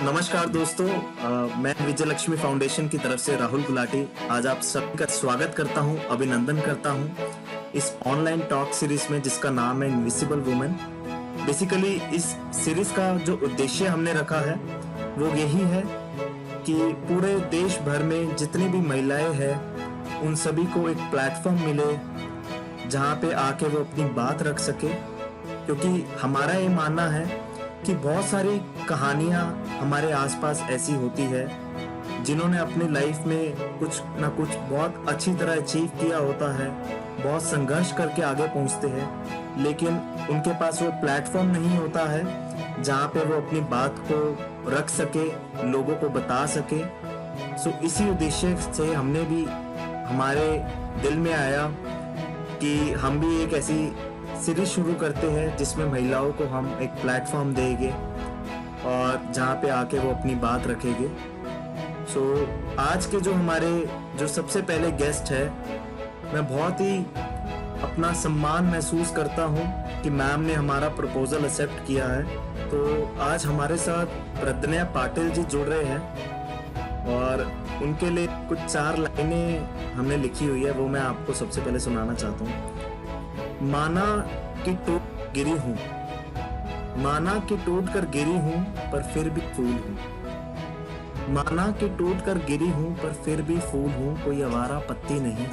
नमस्कार दोस्तों, मैं विजय लक्ष्मी फाउंडेशन की तरफ से राहुल गुलाटी आज आप सभी का स्वागत करता हूं, अभिनंदन करता हूं इस ऑनलाइन टॉक सीरीज में जिसका नाम है इनविजिबल वुमेन। बेसिकली इस सीरीज का जो उद्देश्य हमने रखा है वो यही है कि पूरे देश भर में जितनी भी महिलाएं हैं उन सभी को एक प्लेटफॉर्म मिले जहां पे आके वो अपनी बात रख सके, क्योंकि हमारा ये मानना है कि बहुत सारी कहानियां हमारे आसपास ऐसी होती है जिन्होंने अपनी लाइफ में कुछ ना कुछ बहुत अच्छी तरह अचीव किया होता है, बहुत संघर्ष करके आगे पहुंचते हैं, लेकिन उनके पास वो प्लेटफॉर्म नहीं होता है जहां पे वो अपनी बात को रख सके, लोगों को बता सके। सो इसी उद्देश्य से हमने भी हमारे दिल में आया कि हम भी एक ऐसी सीरीज शुरू करते हैं जिसमें महिलाओं को हम एक प्लेटफॉर्म देंगे और जहाँ पे आके वो अपनी बात रखेंगे। सो आज के जो हमारे जो सबसे पहले गेस्ट है, मैं बहुत ही अपना सम्मान महसूस करता हूँ कि मैम ने हमारा प्रपोजल एक्सेप्ट किया है। तो आज हमारे साथ प्रज्ञा पाटिल जी जुड़ रहे हैं और उनके लिए कुछ 4 लाइनें हमने लिखी हुई है, वो मैं आपको सबसे पहले सुनाना चाहता हूँ। माना कि टूट गिरी हूँ, माना कि टूट कर गिरी हूँ पर फिर भी फूल हूँ, माना कि टूट कर गिरी हूँ पर फिर भी फूल हूँ, कोई आवारा पत्ती नहीं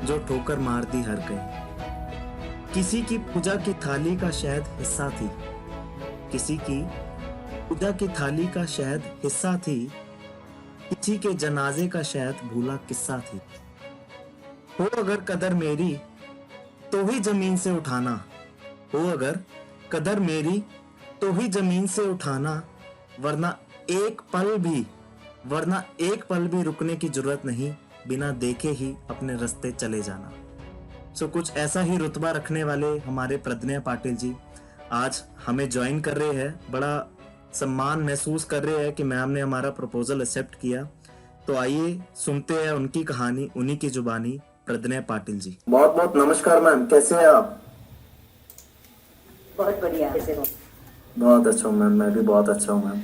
जो ठोकर मार दी हर कहीं। किसी की पूजा की थाली का शायद हिस्सा थी, किसी की पूजा की थाली का शायद हिस्सा थी, किसी के जनाजे का शायद भूला किस्सा थी। हो अगर कदर मेरी तो ही जमीन से उठाना, हो अगर कदर मेरी तो ही जमीन से उठाना, वरना एक पल भी रुकने की जरूरत नहीं, बिना देखे ही अपने रास्ते चले जाना। सो कुछ ऐसा ही रुतबा रखने वाले हमारे प्रज्ञा पाटिल जी आज हमें ज्वाइन कर रहे हैं। बड़ा सम्मान महसूस कर रहे हैं कि मैम ने हमारा प्रपोजल एक्सेप्ट किया। तो आइए सुनते हैं उनकी कहानी, उन्हीं की जुबानी, प्रज्ञा पाटिल जी। बहुत बहुत नमस्कार मैम, कैसे हैं आप? बहुत बढ़िया, कैसे हो? बहुत अच्छा हूँ मैम, मैं भी बहुत अच्छा हूँ मैम।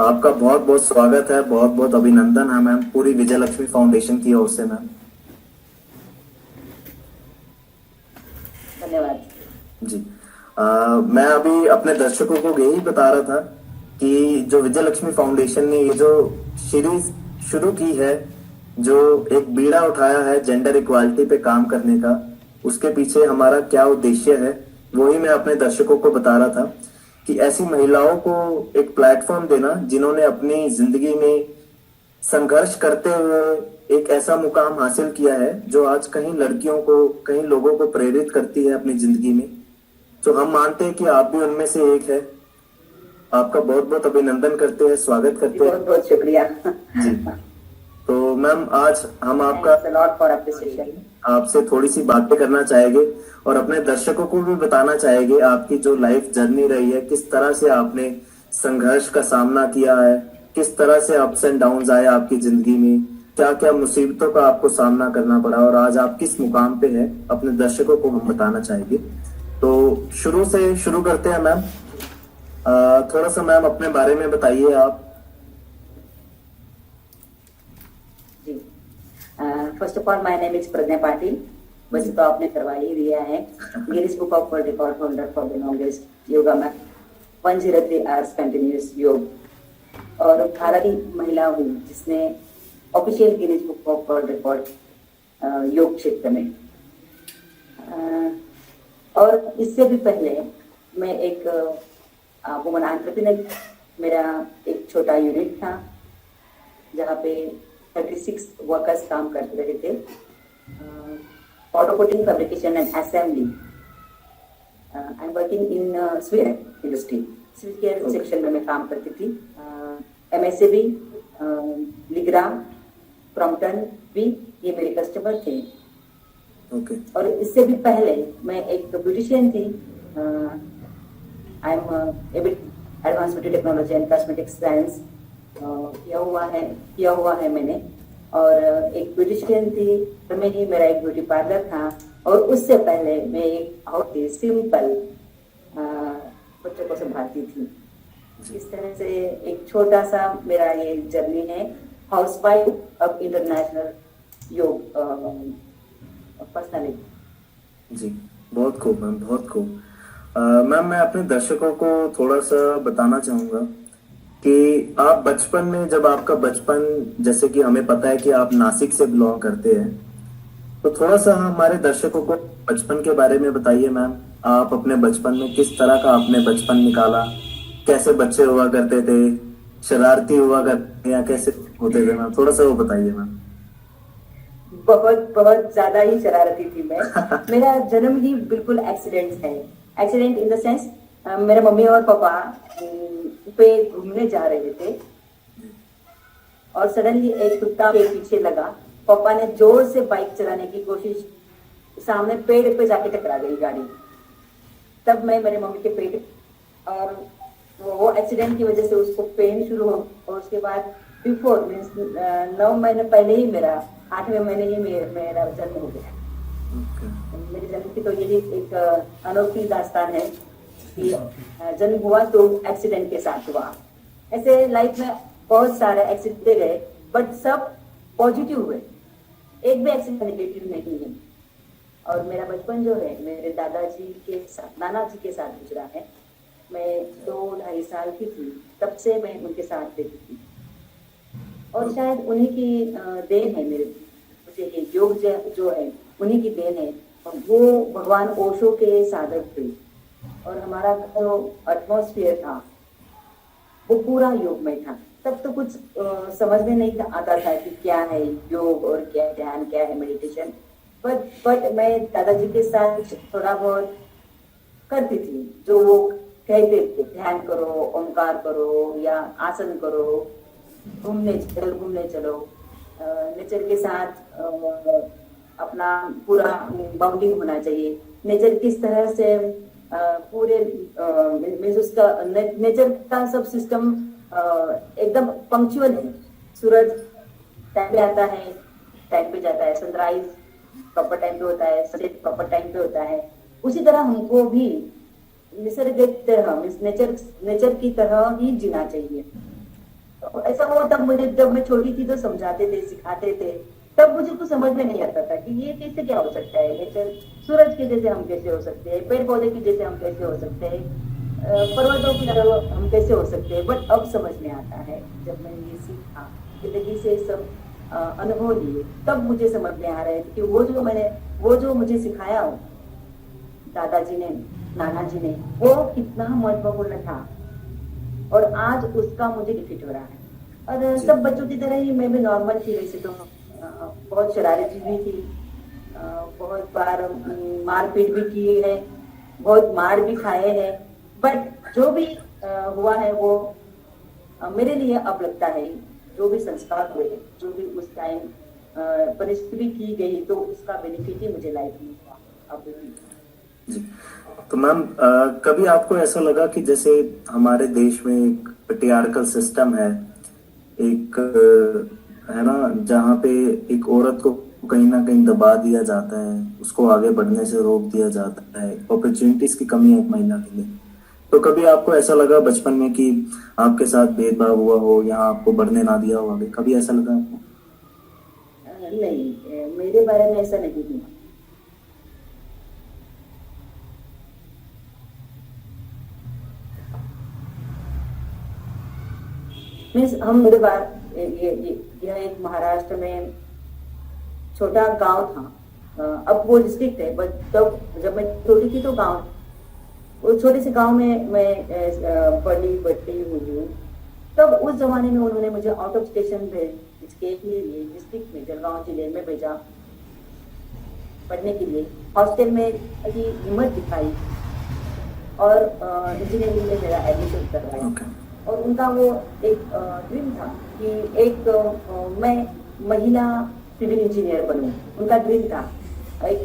आपका बहुत बहुत स्वागत है, बहुत बहुत अभिनंदन है मैम पूरी विजय लक्ष्मी फाउंडेशन की ओर से मैम। धन्यवाद जी। मैं अभी अपने दर्शकों को यही बता रहा था कि जो विजय लक्ष्मी फाउंडेशन ने ये जो सीरीज शुरू की है, जो एक बीड़ा उठाया है जेंडर इक्वालिटी पे काम करने का, उसके पीछे हमारा क्या उद्देश्य है वही मैं अपने दर्शकों को बता रहा था कि ऐसी महिलाओं को एक प्लेटफॉर्म देना जिन्होंने अपनी जिंदगी में संघर्ष करते हुए एक ऐसा मुकाम हासिल किया है जो आज कहीं लड़कियों को, कहीं लोगों को प्रेरित करती है अपनी जिंदगी में। तो हम मानते हैं कि आप भी उनमें से एक है। आपका बहुत बहुत अभिनंदन करते हैं, स्वागत करते हैं। बहुत बहुत शुक्रिया जी। तो मैम आज हम आपसे थोड़ी सी बातें करना चाहेंगे और अपने दर्शकों को भी बताना चाहेंगे आपकी जो लाइफ जर्नी रही है, किस तरह से आपने संघर्ष का सामना किया है, किस तरह से अप्स एंड डाउन्स आए आपकी जिंदगी में, क्या क्या मुसीबतों का आपको सामना करना पड़ा और आज आप किस मुकाम पे हैं, अपने दर्शकों को हम बताना चाहेंगे। तो शुरू से शुरू करते हैं मैम। थोड़ा सा मैम अपने बारे में बताइए आप। First of all my name is Pragya Patil. वैसे तो आपने करवा ही दिया है, Guinness Book of World Record holder for the longest yoga man 103 hours continuous योग, और भारतीय महिला हूँ जिसने official Guinness Book of World Record योग क्षेत्र में। और इससे भी पहले मैं एक वुमन एंटरप्रेन्योर, मेरा एक छोटा यूनिट था जहाँ पे 36 वर्कर्स काम करते रहे थे। Auto coating, fabrication and assembly. I am working in Sweden industry, switch care section में मैं काम करती थी। MSAB, लिग्रा, क्रॉम्पटन भी ये मेरे कस्टमर थे। Okay. और इससे भी पहले मैं एक ब्यूटिशियन थी। I am advance beauty technology and cosmetics science किया हुआ है मैंने। और एक ब्यूटिशियन थी, तो में ही मेरा एक ब्यूटी पार्लर था। और उससे पहले मैं एक बहुत ही सिंपल बच्चों को संभालती थी। जी इस तरह से एक छोटा सा मेरा ये जर्नी है, हाउसवाइफ अब इंटरनेशनल योग पर्सनालिटी। जी, बहुत खूब मैम, बहुत खूब। मैम मैं अपने दर्शकों को थोड़ा सा बताना चाहूँगा कि आप बचपन में, जब आपका बचपन, जैसे कि हमें पता है कि आप नासिक से बिलोंग करते हैं, तो थोड़ा सा हमारे दर्शकों को बचपन के बारे में बताइए मैम। आप अपने बचपन में किस तरह का आपने बचपन निकाला, कैसे बच्चे हुआ करते थे, शरारती हुआ करते या कैसे होते थे मैम, थोड़ा सा वो बताइए मैम। बहुत बहुत ज्यादा ही शरारती थी मैं। मेरा जन्म ही बिल्कुल एक्सीडेंट है। एक्सीडेंट इन द सेंस, मेरे मम्मी और पापा पे घूमने जा रहे थे और सडनली एक कुत्ता के पीछे लगा। पापा ने जोर से बाइक चलाने की कोशिश, सामने पेड़ पे जाके टकरा गई गाड़ी। तब मैं मेरे मम्मी के पेट, और वो एक्सीडेंट की वजह से उसको पेन शुरू हो, और उसके बाद बिफोर मीन्स 9 महीने पहले ही मेरा 8वें महीने ही मेरा जन्म हो गया। ओके। मेरे जन्म की तो यही एक अनोखी दास्तान है कि जन्म हुआ तो एक्सीडेंट के साथ हुआ। ऐसे लाइफ में बहुत सारे एक्सीडेंट गए, बट सब पॉजिटिव हुए, एक भी एक्सीडेंट नेगेटिव नहीं है। और मेरा बचपन जो है मेरे दादाजी के साथ, नाना जी के साथ गुजरा है। मैं 2-2.5 साल की थी तब से मैं उनके साथ रहती थी, और शायद उन्हीं की देन है मेरे, मुझे ये योग जो है उन्हीं की देन है। वो भगवान ओशो के साधक थे, और हमारा जो एटमॉस्फेयर था वो पूरा योगमय था। तब तो कुछ समझ में नहीं आता था कि क्या है योग और क्या ध्यान, क्या है मेडिटेशन। बट मैं दादाजी के साथ थोड़ा बहुत करती थी, जो वो कहते थे, ध्यान करो, ओंकार करो या आसन करो, घूमने चलो, नेचर के साथ अपना पूरा बाउंडिंग होना चाहिए। नेचर किस तरह से पूरे मीन्स उसका नेचर का सब सिस्टम एकदम पंक्चुअल है। सूरज टाइम पे आता है, टाइम पे जाता है, सनराइज प्रॉपर टाइम पे होता है, सनसेट प्रॉपर टाइम पे होता है। उसी तरह हमको भी निसर्ग की तरह, नेचर की तरह ही जीना चाहिए। तो ऐसा हुआ तब मुझे, जब मैं छोटी थी तो समझाते थे, सिखाते थे, तब मुझे कुछ समझ में नहीं आता था कि ये कैसे क्या हो सकता है। नेचर सूरज के जैसे हम कैसे हो सकते हैं, पेड़ पौधे के जैसे हम कैसे हो सकते हैं, पर्वतों की तरह हम कैसे हो सकते हैं। बट अब समझ में आता है, जब मैंने ये सीखा, जिंदगी से सब अनुभव लिए, तब मुझे समझ में आ रहा है कि वो जो मुझे सिखाया दादाजी ने, नाना जी ने, वो कितना महत्वपूर्ण था, और आज उसका मुझे डिफिट हो रहा है। और जी सब बच्चों की तरह ही मैं भी नॉर्मल थी वैसे तो, बहुत शरारती भी थी, बहुत बार मारपीट भी की है, बहुत मार भी खाए हैं। बट जो भी हुआ है वो मेरे लिए अब लगता है, जो भी संस्कार हुए, जो भी उस टाइम परिस्थिति भी की गई, तो उसका बेनिफिट ही मुझे लाइफ में हुआ अब भी। जी। तो मैम कभी आपको ऐसा लगा कि जैसे हमारे देश में एक पेट्रियार्कल सिस्टम है, एक है ना, जहाँ पे एक औरत को कहीं ना कहीं दबा दिया जाता है, उसको आगे बढ़ने से रोक दिया जाता है, अपॉर्चुनिटीज की कमी है एक महिला के लिए। तो कभी आपको ऐसा लगा बचपन में कि आपके साथ भेदभाव हुआ हो या आपको बढ़ने ना दिया हो आगे, कभी ऐसा लगा आपको? नहीं, मेरे बारे में ऐसा नहीं हुआ। मीन्स हम मेरे बार यह एक महाराष्ट्र में छोटा गांव था। अब वो डिस्ट्रिक्ट है, बट तब जब मैं छोटी थी तो गांव, वो छोटे से गांव में मैं पढ़ी बढ़ती हुई हूँ। तब उस जमाने में उन्होंने मुझे आउट ऑफ स्टेशन भेज के लिए डिस्ट्रिक्ट में, जलगांव जिले में भेजा पढ़ने के लिए। हॉस्टल में की हिम्मत दिखाई, और इंजीनियरिंग में मेरा एडमिशन करवाया। ओके। और उनका वो एक ड्रीम था कि एक मैं महिला सिविल इंजीनियर बनूं, उनका ड्रीम था। एक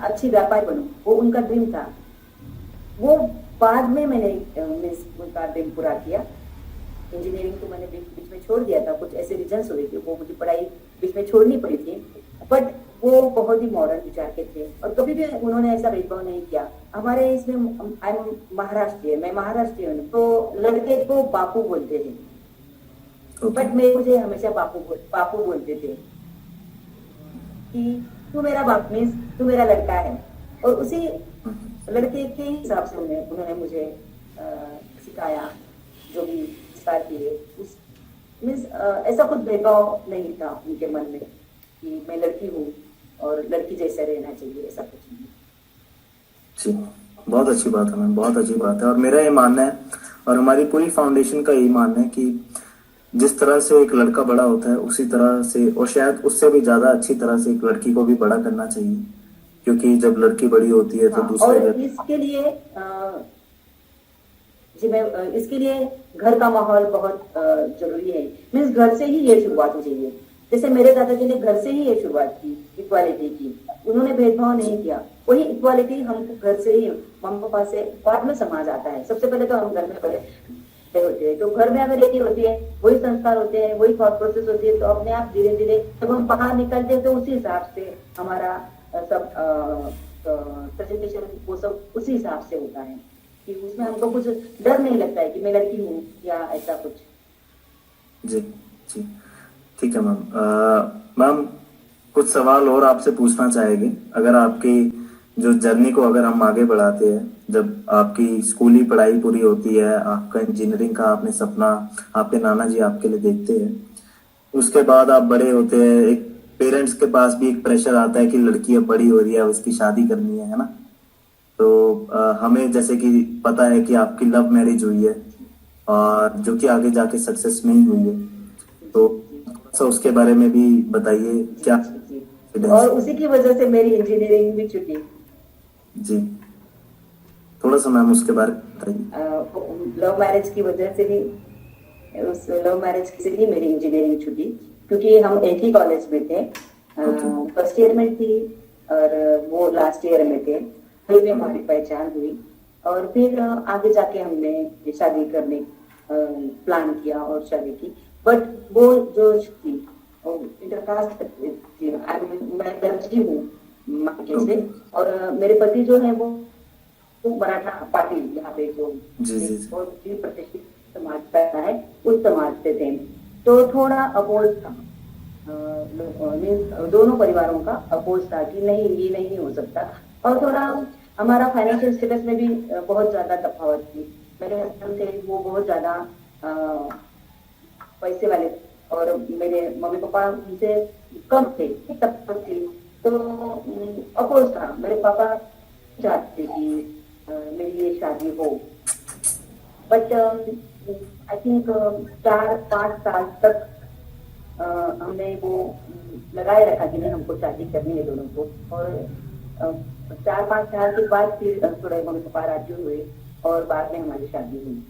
अच्छी व्यापारी बनूं, वो उनका ड्रीम था। वो बाद में मैंने उनका ड्रीम पूरा किया। इंजीनियरिंग तो मैंने बीच में छोड़ दिया था, कुछ ऐसे रीजंस हुए कि वो मुझे पढ़ाई बीच में छोड़नी पड़ी थी। बट वो बहुत ही मॉडर्न विचार के थे और कभी भी उन्होंने ऐसा भेदभाव नहीं किया। हमारे इसमें आई एम महाराष्ट्रीय, मैं महाराष्ट्रीय हूँ, तो लड़के को बापू बोलते थे, बट मुझे हमेशा बापू बोलते थे कि तू मेरा बाप मीन्स तू मेरा लड़का है। और उसी लड़के के हिसाब से उन्होंने मुझे सिखाया, जो भी संस्कार किए उस मीन्स ऐसा कुछ भेदभाव नहीं था उनके मन में कि मैं लड़की हूँ और लड़की जैसा रहना चाहिए, ऐसा कुछ नहीं। जी, बहुत अच्छी बात है मैम, बहुत अच्छी बात है। और मेरा ये मानना है और हमारी पूरी फाउंडेशन का यही मानना है कि जिस तरह से एक लड़का बड़ा होता है उसी तरह से और शायद उससे भी ज्यादा अच्छी तरह से एक लड़की को भी बड़ा करना चाहिए, क्योंकि जब लड़की बड़ी होती है तो दूसरे और इसके लिए जी मैं इसके लिए घर का माहौल बहुत जरूरी है। मीन्स घर से ही ये शुरुआत हो चाहिए। जैसे मेरे दादाजी ने घर से ही ये शुरुआत की इक्वालिटी की, उन्होंने भेदभाव नहीं किया। वही इक्वालिटी हमको घर से ही मम्मी पापा से बाद में समाज आता है। सबसे पहले तो हम घर में बड़े होते हैं, तो घर में अगर एक होती है, वही संस्कार होते हैं, वही थॉट प्रोसेस होती है, तो अपने आप धीरे धीरे जब हम बाहर निकलते हैं तो उसी हिसाब से हमारा सब प्रेजेंटेशन वो सब उसी हिसाब से होता है कि उसमें हमको कुछ डर नहीं लगता है कि मैं लड़की हूँ या ऐसा कुछ। जी जी, ठीक है मैम। मैम कुछ सवाल और आपसे पूछना चाहेंगे। अगर आपकी जो जर्नी को अगर हम आगे बढ़ाते हैं, जब आपकी स्कूली पढ़ाई पूरी होती है, आपका इंजीनियरिंग का आपने सपना आपके नाना जी आपके लिए देखते हैं, उसके बाद आप बड़े होते हैं, एक पेरेंट्स के पास भी एक प्रेशर आता है कि लड़की अब बड़ी हो रही है, उसकी शादी करनी है ना। तो हमें जैसे कि पता है कि आपकी लव मैरिज हुई है और जो कि आगे जाके सक्सेस नहीं हुई है, तो थोड़ा उसके बारे में भी बताइए क्या। और उसी की वजह से मेरी इंजीनियरिंग भी छूटी। जी, थोड़ा सा मैम उसके बारे में बताइए। लव मैरिज की वजह से ही, उस लव मैरिज से ही मेरी इंजीनियरिंग छूटी, क्योंकि हम एक ही कॉलेज में थे। फर्स्ट ईयर में थी और वो लास्ट ईयर में थे, फिर में हमारी पहचान हुई और फिर आगे जाके हमने शादी करने प्लान किया और शादी की। बट वो जो थी इंटरकास्ट थी, मैं दर्जी हूँ मायके से, और मेरे पति जो है वो मराठा पाटिल, यहाँ पे जो बहुत ही प्रतिष्ठित समाज पैदा है उस समाज से थे। तो थोड़ा अपोज था, दोनों परिवारों का अपोज था कि नहीं ये नहीं हो सकता। और थोड़ा हमारा फाइनेंशियल स्टेटस में भी बहुत ज्यादा तफावत थी। मेरे हस्बैंड थे वो बहुत ज्यादा पैसे वाले और मेरे मम्मी पापा उनसे कम थे, तब थे, तो अपोज था। मेरे पापा चाहते कि मेरी ये शादी हो, बट आई थिंक 4-5 साल तक हमने वो लगाए रखा कि नहीं हमको शादी करनी है दोनों को। और 4-5 साल के बाद फिर थोड़े मम्मी पापा राजी हुए और बाद में हमारी शादी हुई।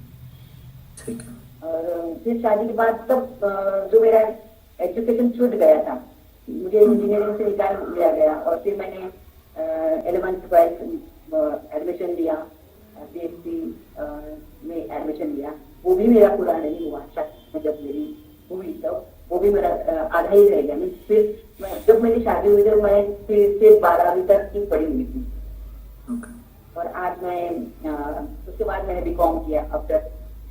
ठीक है। और फिर शादी के बाद तब जो मेरा एजुकेशन छूट गया था, मुझे इंजीनियरिंग से निकाल लिया गया और फिर मैंने 11th-12th एडमिशन लिया, PhD में एडमिशन लिया। वो भी मेरा पूरा नहीं हुआ, जब मेरी हुई तब वो भी मेरा आधा ही रह गया। फिर जब मेरी शादी हुई तो मैं फिर 12वीं तक की पढ़ी हुई थी। और आज मैं उसके बाद मैंने BCom किया। आफ्टर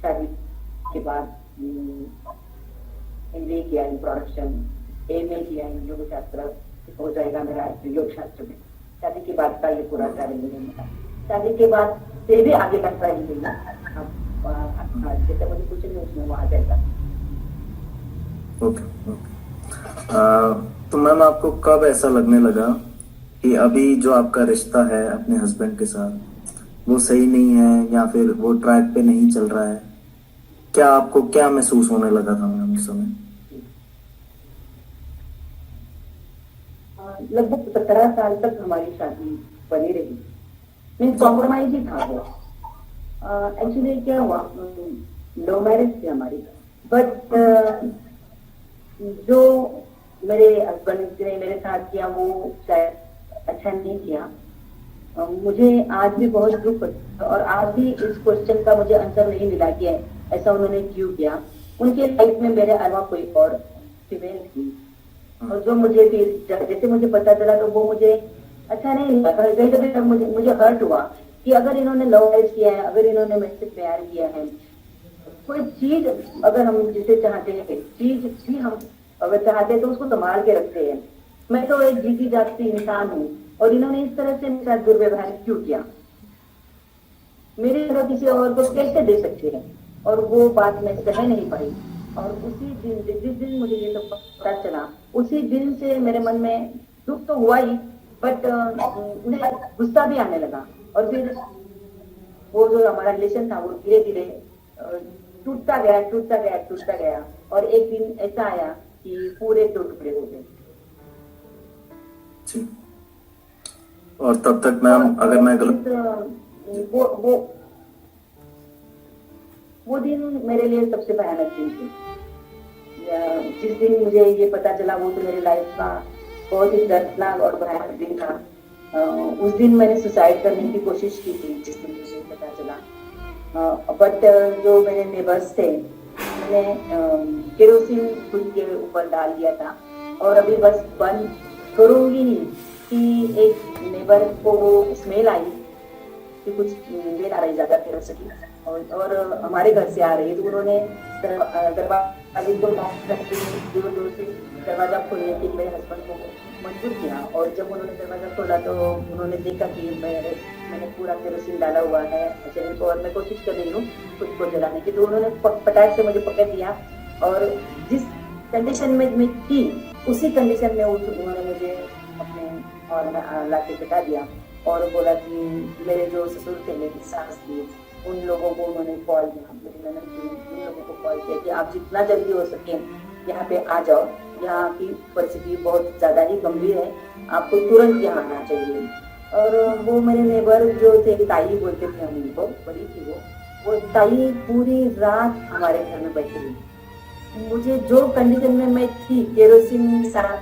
शादी के बाद MBA किया इन प्रोडक्शन, MA किया इन योग शास्त्र, हो जाएगा मेरा योग शास्त्र में। शादी के बाद का ये पूरा ट्रैवलिंग है मेरा। शादी के बाद से भी आगे का ट्रैवलिंग है, जैसे मुझे कुछ नहीं उसमें वो आ जाएगा। ओके तो मैम आपको कब ऐसा लगने लगा कि अभी जो आपका रिश्ता है अपने हस्बैंड के साथ वो सही नहीं है या फिर वो ट्रैक पे नहीं चल रहा है? क्या आपको क्या महसूस होने लगा था मैम उस समय? लगभग 17 साल तक हमारी शादी बनी रही। मीन्स कॉम्प्रोमाइज ही था वो। एक्चुअली क्या हुआ, लव मैरिज थी हमारी, बट जो मेरे हस्बैंड ने मेरे साथ किया वो शायद अच्छा नहीं किया। मुझे आज भी बहुत दुख होता और आज भी इस क्वेश्चन का मुझे आंसर नहीं मिला कि ऐसा उन्होंने क्यों किया। उनके लाइफ में मेरे अलावा कोई और फीमेल थी और जो मुझे फिर जैसे मुझे पता चला तो वो मुझे अच्छा नहीं लगा। कहीं कभी मुझे मुझे हर्ट हुआ कि अगर इन्होंने लव मैरिज किया है, अगर इन्होंने मुझसे प्यार किया है, कोई चीज अगर हम जिसे चाहते हैं, चीज भी हम अगर चाहते हैं तो उसको संभाल के रखते हैं। मैं तो एक जीती जागती इंसान हूँ और इन्होंने इस तरह से मेरे साथ दुर्व्यवहार क्यों किया, मेरी जगह किसी और को कैसे दे सकते हैं। और वो बात मैं सह नहीं पाई। और उसी दिन जिस दिन मुझे ये सब पता चला, उसी दिन से मेरे मन में दुख तो हुआ ही, बट मुझे गुस्सा भी आने लगा। और फिर वो जो हमारा रिलेशन था वो धीरे धीरे टूटता गया, टूटता गया, टूटता गया। और एक दिन ऐसा आया कि पूरे दो टुकड़े हो गए। जी। और तब तक मैम अगर मैं गलत वो वो वो दिन मेरे लिए सबसे भयानक दिन थी। जिस दिन मुझे ये पता चला वो तो मेरी लाइफ का बहुत ही दर्दनाक और भयानक दिन था। उस दिन मैंने सुसाइड करने की कोशिश की थी जिस दिन मुझे पता चला। बट जो मेरे नेबर्स थे, मैंने केरोसिन खुद के ऊपर डाल दिया था। और अभी बस बंद करूंगी ही कि एक नेबर को स्मेल आई कि कुछ देर आ रही, ज्यादा केरोसिन की, और हमारे घर से आ रही है। तो उन्होंने दरवाजे को नॉक करके जोर जोर से दरवाजा खोलने के लिए मेरे हस्बैंड को मजबूर किया। और जब उन्होंने दरवाजा खोला तो उन्होंने देखा कि मैंने पूरा केरोसिन डाला हुआ है शरीर को और मैं कोशिश कर रही हूँ खुद को जलाने की। तो उन्होंने पटाख से मुझे पकड़ दिया और जिस कंडीशन में मैं थी उसी कंडीशन में उन्होंने मुझे अपने और लाके बिठा दिया और बोला कि मेरे जो ससुर थे, मेरी सास थी, उन लोगों को उन्होंने कॉल किया, मेरी ननद थी, उन लोगों को कॉल किया कि आप जितना जल्दी हो सके यहाँ पे आ जाओ, यहाँ की परिस्थिति बहुत ज्यादा ही गंभीर है, आपको तुरंत यहाँ आना चाहिए। और वो मेरे नेबर जो थे, ताई बोलते थे हम उनको, बड़ी थी वो ताई पूरी रात हमारे घर में बैठी हुई। मुझे जो कंडीशन में मैं थी, केरोसिन साथ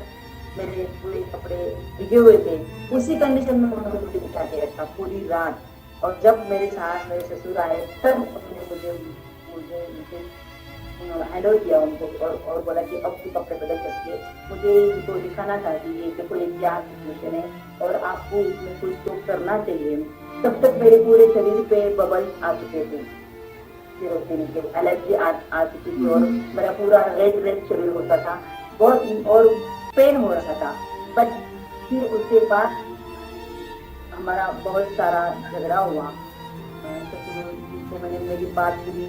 मेरे पूरे कपड़े भिगे हुए थे, उसी कंडीशन में उन्होंने मुझे बिठा के रखा पूरी रात। और जब मेरे सास मेरे ससुर आए तब उन्होंने मुझे हैंडल किया उनको और बोला कि अब तो कपड़े बदल सकते, मुझे इनको दिखाना था कि ये देखो ये क्या सिचुएशन है और आपको इसमें कुछ तो करना चाहिए। तब तक मेरे पूरे शरीर पे बबल्स आ चुके थे, एलर्जी आ चुकी थी और मेरा पूरा रेड शरीर होता था बहुत और पेन हो रहा था। बट फिर उसके बाद हमारा बहुत सारा झगड़ा हुआ। तो मैंने मेरी बात की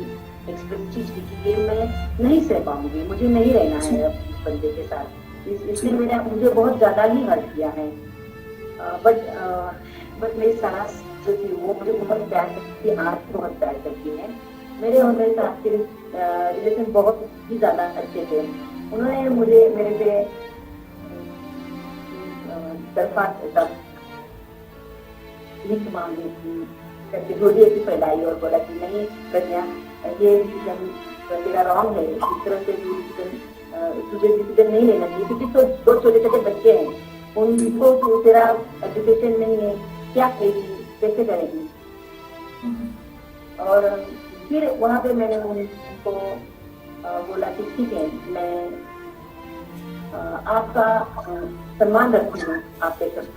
एक्सप्रेस चीज की कि ये मैं नहीं सह पाऊंगी, मुझे नहीं रहना है इस बंदे के साथ, इसने मुझे बहुत ज्यादा ही हर्ट किया है। बट मेरी सास जो थी वो मुझे बहुत प्यार करती, आज बहुत प्यार करती है। मेरे और मेरे सास के रिलेशन बहुत ही ज्यादा अच्छे थे। उन्होंने मुझे मेरे पे दरख्वास्त लिख मांगी थी, करके जोड़िए की फैलाई और बोला कि नहीं प्रज्ञा, ये डिसीजन तेरा रॉन्ग है, इस तरह से तुझे डिसीजन नहीं लेना चाहिए क्योंकि तो दो छोटे छोटे बच्चे हैं, उनको तो तेरा एजुकेशन नहीं है, क्या करेगी, कैसे करेगी। और फिर वहां पे मैंने उनको बोला कि ठीक है, मैं आपका सम्मान रखती हूँ,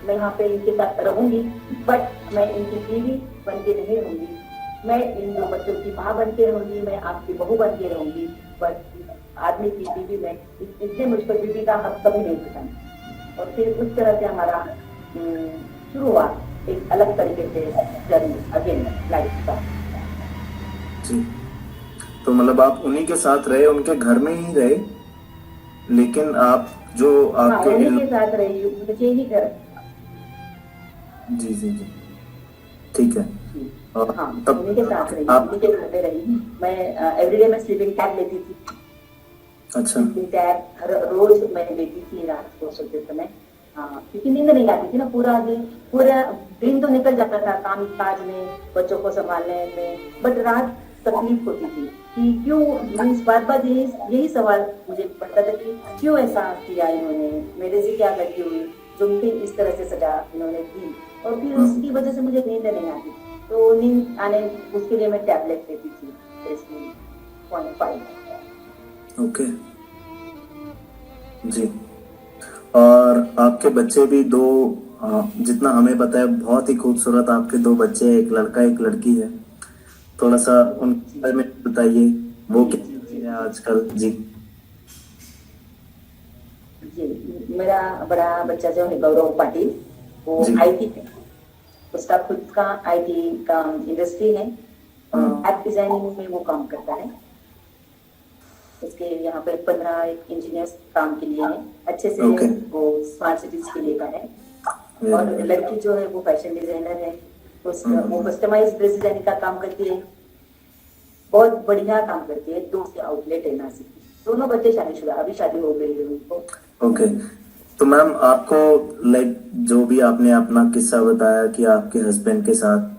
मैं यहाँ पे इनके साथ रहूंगी, बट मैं इनकी बीवी बन के नहीं रहूंगी, मैं इन दो बच्चों की माँ बन के रहूंगी, मैं आपकी बहू बन के रहूंगी, बट आदमी की बीवी में इसने मुझ पर बीवी का हक कभी नहीं दिखाया। और फिर उस तरह से हमारा शुरू हुआ एक अलग तरीके से जर्नी अगेन लाइफ का। तो मतलब आप उन्हीं के साथ रहे, उनके घर में ही रहे, लेकिन आप जो आपके उन्हीं के साथ रही, मुझे ही घर। जी जी जी, ठीक है। हाँ, तब उन्हीं के साथ रही, आप उन्हीं के घर में रही। मैं एवरीडे में स्लीपिंग टैब लेती थी। अच्छा, स्लीपिंग टैब रोज मैं लेती थी रात को सोते समय। हाँ, क्योंकि नींद नहीं आती थी ना, पूरा दिन तो निकल जाता था काम काज में, बच्चों को संभालने में, बट रात तकलीफ होती थी कि क्यों, मीन्स बार बार यही सवाल मुझे पड़ता था कि क्यों ऐसा किया इन्होंने, मेरे से क्या गलती हुई जो मुझे इस तरह से सजा इन्होंने दी। और फिर उसकी वजह से मुझे नींद नहीं आती, तो नींद आने उसके लिए मैं टैबलेट लेती थी 0.5। ओके जी। और आपके बच्चे भी दो, जितना हमें पता है बहुत ही खूबसूरत आपके दो बच्चे हैं, एक लड़का एक लड़की है। थोड़ा सा उनके जी बारे में बताइए, वो जी क्या जी कर जी रहे हैं आजकल जी। जी। मेरा बड़ा बच्चा जो है गौरव पाटिल, वो जी। आईटी है। उसका खुद का आईटी का इंडस्ट्री है। हम्म। ऐप डिजाइनिंग में वो काम करता है। उसके यहाँ पे 15 इंजीनियर्स काम के लिए हैं। अच्छे से ओके। वो स्मार्ट सिटीज के लिए का है। वेरी और गुड। लड़की जो है वो फैशन डिजाइनर है। वो हम्म। कस्टमाइज ड्रेस डिजाइनिंग का काम करती है। बहुत बढ़िया काम करती है। दो से आउटलेट है नासिक की। दोनों बच्चे शादीशुदा, अभी शादी हो गई है उनको। ओके। तो मैम आपको, लाइक, जो भी आपने अपना किस्सा बताया कि आपके हस्बैंड के साथ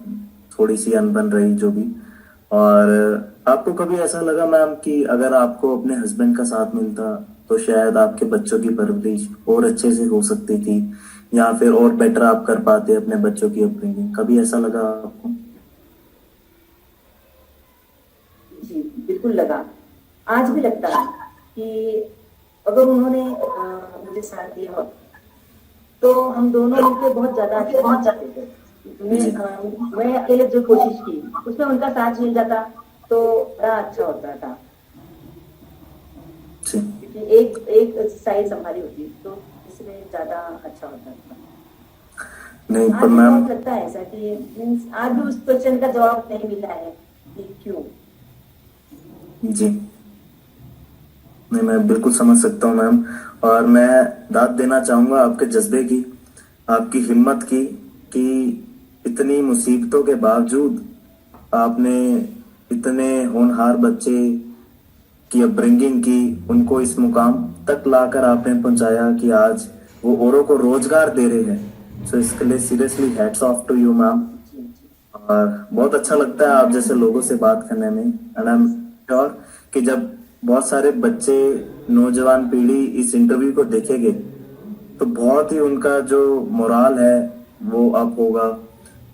थोड़ी सी अनबन रही जो भी, और आपको कभी ऐसा लगा मैम कि अगर आपको अपने हस्बैंड का साथ मिलता तो शायद आपके बच्चों की परवरिश और अच्छे से हो सकती थी, या फिर और बेटर आप कर पाते अपने बच्चों की अपब्रिंगिंग, कभी ऐसा लगा आपको? जी बिल्कुल लगा। आज भी लगता है कि अगर उन्होंने मुझे साथ दिया होता तो हम दोनों मिलकर बहुत ज्यादा अच्छा कर सकते थे। जी। मैं अकेले जो कोशिश की उसमें उनका साथ मिल जाता तो बड़ा अच्छा होता था। जी। क्योंकि एक एक साइड संभाली होती तो इसमें ज्यादा अच्छा होता था। नहीं पर आज भी मैम। बहुत लगता है ऐसा कि आज भी उस क्वेश्चन का जवाब नहीं मिला है कि क्यों। जी। नहीं, मैं बिल्कुल समझ सकता हूँ मैम। और मैं दाद देना चाहूंगा आपके जज्बे की, आपकी हिम्मत की, कि इतनी मुसीबतों के बावजूद आपने इतने होनहार बच्चे की अपब्रिंगिंग की, उनको इस मुकाम तक लाकर आपने पहुंचाया कि आज वो औरों को रोजगार दे रहे हैं। सो इसके लिए seriously hats off to you ma'am. जी जी और बहुत अच्छा लगता है आप जैसे लोगों से बात करने में, एंड आई एम श्योर कि जब बहुत सारे बच्चे, नौजवान पीढ़ी इस इंटरव्यू को देखेंगे तो बहुत ही उनका जो मोराल है वो अप होगा,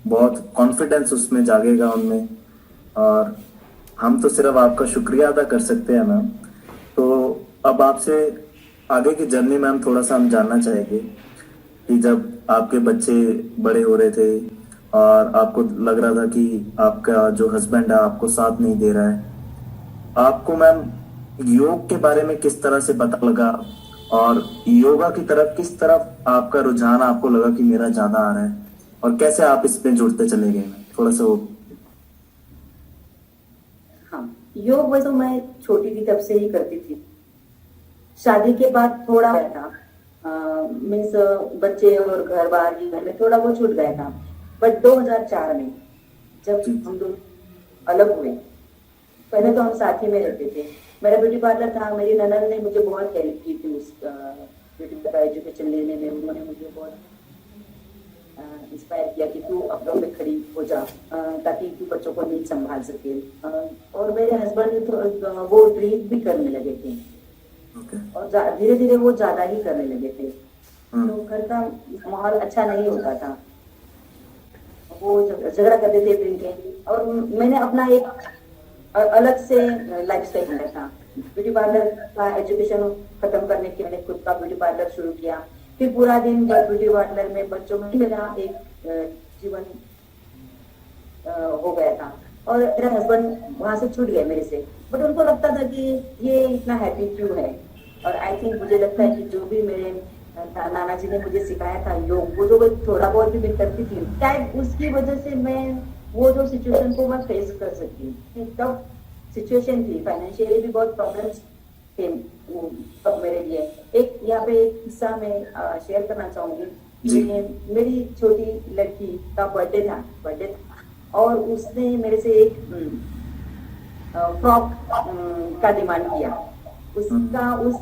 बहुत कॉन्फिडेंस उसमें जागेगा उनमें। और हम तो सिर्फ आपका शुक्रिया अदा कर सकते हैं मैम। तो अब आपसे आगे की जर्नी मैम थोड़ा सा हम जानना चाहेंगे कि जब आपके बच्चे बड़े हो रहे थे और आपको लग रहा था कि आपका जो हस्बैंड है आपको साथ नहीं दे रहा है, आपको मैम योग के बारे में किस तरह से पता लगा, और योगा की तरफ किस तरफ आपका रुझान आपको लगा कि मेरा ज्यादा आ रहा है, और कैसे आप इसमें जुड़ते चले गए? थोड़ा सा वो। हाँ। योग वैसे तो मैं छोटी थी तब से ही करती थी। शादी के बाद थोड़ा गया था। मीन्स बच्चे और घर बार ही घर में थोड़ा वो छूट गया था। बट 2004 में जब जी। हम दोनों अलग हुए, पहले तो हम साथ ही में रहते थे। मेरा ब्यूटी पार्लर था। मेरी ननद ने मुझे बहुत हेल्प की थी उस ब्यूटी का एजुकेशन लेने में। उन्होंने मुझे बहुत इंस्पायर किया कि तू अपनों पे खड़ी हो जा, ताकि तू बच्चों को नीट संभाल सके। और मेरे हस्बैंड तो वो ड्रिंक भी करने लगे थे, ओके। और धीरे धीरे वो ज्यादा ही करने लगे थे। हम्म। तो घर का माहौल अच्छा नहीं होता था। वो झगड़ा करते थे ड्रिंकिंग। और मैंने अपना एक अलग से लाइफ स्टाइल बनाया था। ब्यूटी पार्लर का एजुकेशन खत्म करने के मैंने खुद का ब्यूटी पार्लर शुरू किया। फिर पूरा दिन ब्यूटी पार्लर में बच्चों में मेरा एक जीवन हो गया था। और मेरा हस्बैंड वहां से छूट गए मेरे से। बट उनको लगता था कि ये इतना हैप्पी क्यों है। और आई थिंक मुझे लगता है कि जो भी मेरे नाना जी ने मुझे सिखाया था योग, वो जो थोड़ा बहुत भी मैं करती थी, शायद उसकी वजह से मैं वो जो सिचुएशन को मैं फेस कर सकती हूँ। तब सिचुएशन थी, फाइनेंशियली भी बहुत प्रॉब्लम्स थे तब मेरे लिए। एक यहाँ पे एक किस्सा मैं शेयर करना चाहूंगी जी। कि मेरी छोटी लड़की का बर्थडे था और उसने मेरे से एक फ्रॉक का डिमांड किया। उसका उस